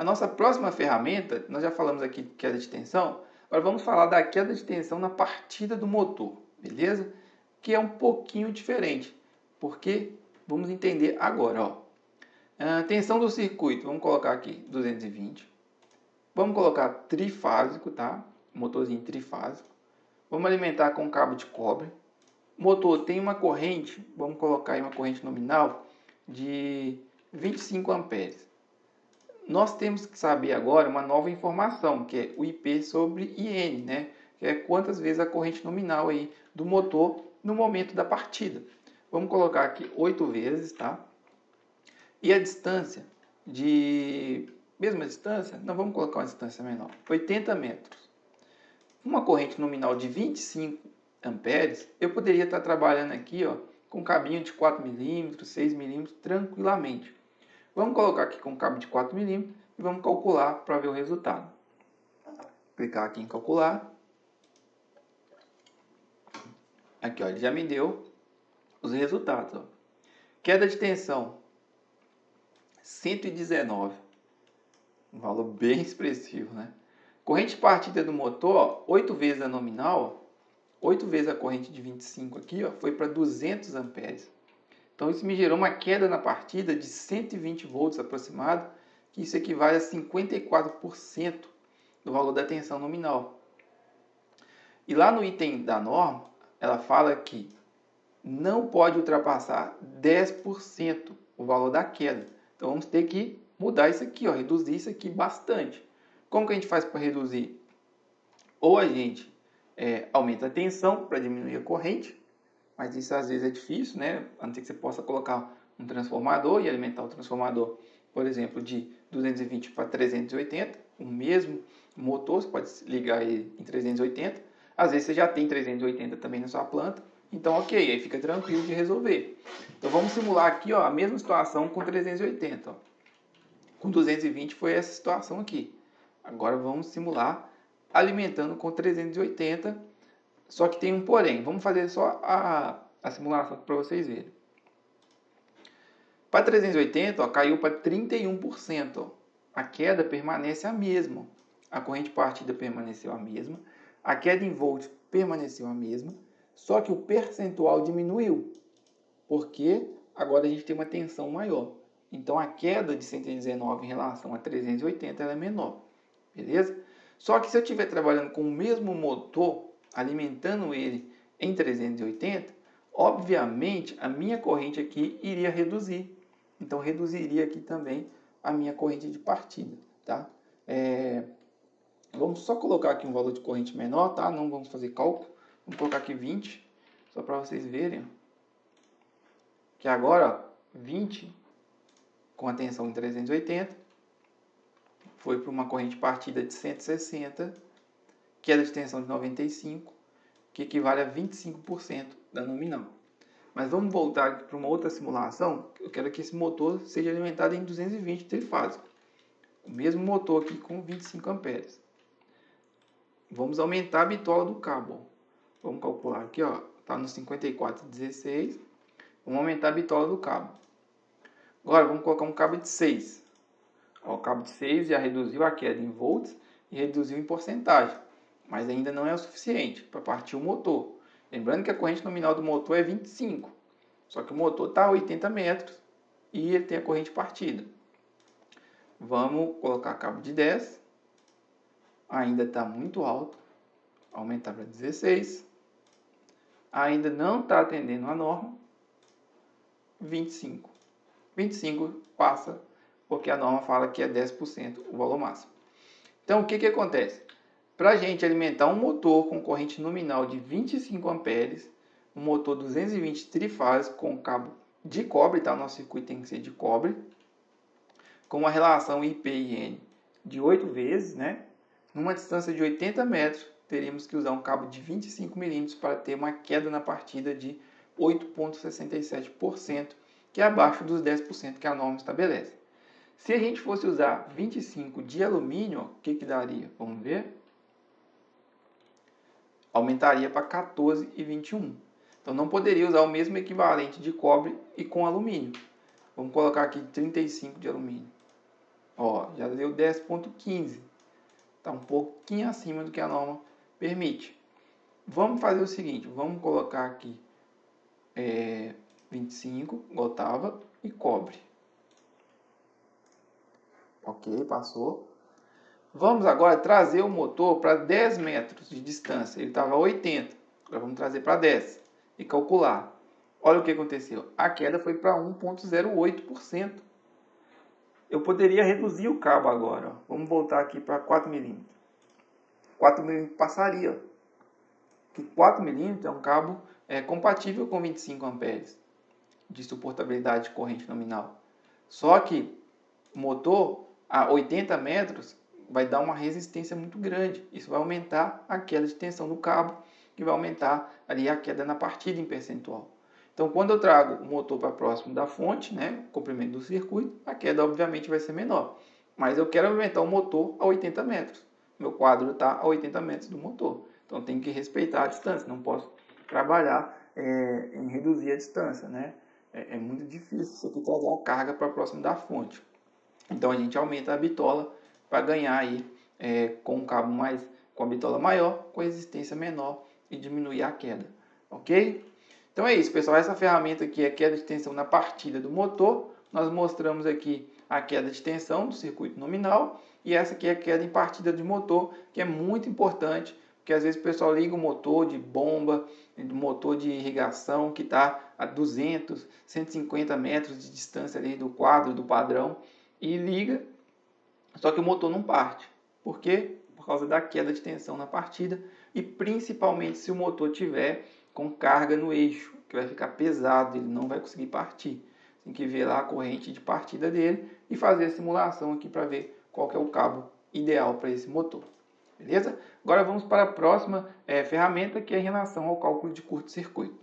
A nossa próxima ferramenta, nós já falamos aqui de queda de tensão, agora vamos falar da queda de tensão na partida do motor, beleza? Que é um pouquinho diferente, porque vamos entender agora, ó. A tensão do circuito, vamos colocar aqui 220. Vamos colocar trifásico, tá? Motorzinho trifásico. Vamos alimentar com cabo de cobre. O motor tem uma corrente, vamos colocar aí uma corrente nominal de 25 amperes. Nós temos que saber agora uma nova informação, que é o IP sobre IN, né? Que é quantas vezes a corrente nominal aí do motor no momento da partida. Vamos colocar aqui 8 vezes, tá? E a distância mesma distância, não vamos colocar uma distância menor, 80 metros. Uma corrente nominal de 25 amperes, eu poderia estar trabalhando aqui, ó, com um cabinho de 4 milímetros, 6 milímetros, tranquilamente. Vamos colocar aqui com um cabo de 4 milímetros e vamos calcular para ver o resultado. Clicar aqui em calcular. Aqui, ó, ele já me deu os resultados. Ó. Queda de tensão, 119. Um valor bem expressivo, né? Corrente partida do motor, ó, 8 vezes a nominal, 8 vezes a corrente de 25 aqui, ó, foi para 200 amperes. Então, isso me gerou uma queda na partida de 120 volts aproximado, que isso equivale a 54% do valor da tensão nominal. E lá no item da norma, ela fala que não pode ultrapassar 10% o valor da queda. Então, vamos ter que mudar isso aqui, ó, reduzir isso aqui bastante. Como que a gente faz para reduzir? Ou a gente aumenta a tensão para diminuir a corrente, mas isso às vezes é difícil, né? A não ser que você possa colocar um transformador e alimentar o transformador, por exemplo, de 220 para 380, o mesmo motor, você pode ligar ele em 380. Às vezes você já tem 380 também na sua planta, então ok, aí fica tranquilo de resolver. Então vamos simular aqui, ó, a mesma situação com 380. Ó. Com 220 foi essa situação aqui. Agora vamos simular alimentando com 380. Só que tem um porém. Vamos fazer só a simulação para vocês verem. Para 380, ó, caiu para 31%. Ó. A queda permanece a mesma. A corrente partida permaneceu a mesma. A queda em volts permaneceu a mesma. Só que o percentual diminuiu. Porque agora a gente tem uma tensão maior. Então a queda de 119 em relação a 380 ela é menor. Beleza? Só que se eu estiver trabalhando com o mesmo motor, alimentando ele em 380, obviamente a minha corrente aqui iria reduzir. Então reduziria aqui também a minha corrente de partida, tá? Vamos só colocar aqui um valor de corrente menor, tá? Não vamos fazer cálculo. Vamos colocar aqui 20, só para vocês verem. Que agora, 20 com a tensão em 380, foi para uma corrente partida de 160, queda de tensão de 95, que equivale a 25% da nominal. Mas vamos voltar para uma outra simulação. Eu quero que esse motor seja alimentado em 220 trifásico. O mesmo motor aqui com 25 amperes. Vamos aumentar a bitola do cabo. Vamos calcular aqui, ó, está no 54,16. Vamos aumentar a bitola do cabo. Agora vamos colocar um cabo de 6. Ó, o cabo de 6 já reduziu a queda em volts e reduziu em porcentagem. Mas ainda não é o suficiente para partir o motor. Lembrando que a corrente nominal do motor é 25. Só que o motor está a 80 metros e ele tem a corrente partida. Vamos colocar cabo de 10. Ainda está muito alto. Aumentar para 16. Ainda não está atendendo a norma. 25. 25 passa porque a norma fala que é 10% o valor máximo. Então, o que acontece? Para a gente alimentar um motor com corrente nominal de 25 amperes, um motor 220 trifásico com cabo de cobre, tá? O nosso circuito tem que ser de cobre, com uma relação IP/N de 8 vezes, né? Numa distância de 80 metros, teríamos que usar um cabo de 25 milímetros para ter uma queda na partida de 8,67%, que é abaixo dos 10% que a norma estabelece. Se a gente fosse usar 25 de alumínio, o que daria? Vamos ver. Aumentaria para 14,21. Então não poderia usar o mesmo equivalente de cobre e com alumínio. Vamos colocar aqui 35 de alumínio. Ó, já deu 10,15. Está um pouquinho acima do que a norma permite. Vamos fazer o seguinte, vamos colocar aqui 25, igual estava, e cobre. Ok, passou. Vamos agora trazer o motor para 10 metros de distância. Ele estava a 80. Agora vamos trazer para 10 e calcular. Olha o que aconteceu. A queda foi para 1,08%. Eu poderia reduzir o cabo agora. Ó. Vamos voltar aqui para 4 milímetros. 4 milímetros passaria. Que 4 milímetros é um cabo compatível com 25 amperes de suportabilidade de corrente nominal. Só que o motor a 80 metros vai dar uma resistência muito grande. Isso vai aumentar a queda de tensão do cabo, que vai aumentar ali a queda na partida em percentual. Então, quando eu trago o motor para próximo da fonte, né, comprimento do circuito, a queda obviamente vai ser menor. Mas eu quero aumentar o motor a 80 metros. Meu quadro está a 80 metros do motor. Então, tem que respeitar a distância. Não posso trabalhar em reduzir a distância, né? É muito difícil isso aqui trazer a carga para próximo da fonte. Então a gente aumenta a bitola para ganhar aí com um cabo com a bitola maior, com resistência menor e diminuir a queda, ok? Então é isso, pessoal. Essa ferramenta aqui é queda de tensão na partida do motor. Nós mostramos aqui a queda de tensão do circuito nominal e essa aqui é a queda em partida de motor, que é muito importante, porque às vezes o pessoal liga o motor de bomba, do motor de irrigação que está a 200, 150 metros de distância ali do quadro, do padrão, e liga, só que o motor não parte. Por quê? Por causa da queda de tensão na partida e principalmente se o motor tiver com carga no eixo, que vai ficar pesado, ele não vai conseguir partir. Tem que ver lá a corrente de partida dele e fazer a simulação aqui para ver qual que é o cabo ideal para esse motor. Beleza? Agora vamos para a próxima ferramenta, que é em relação ao cálculo de curto-circuito.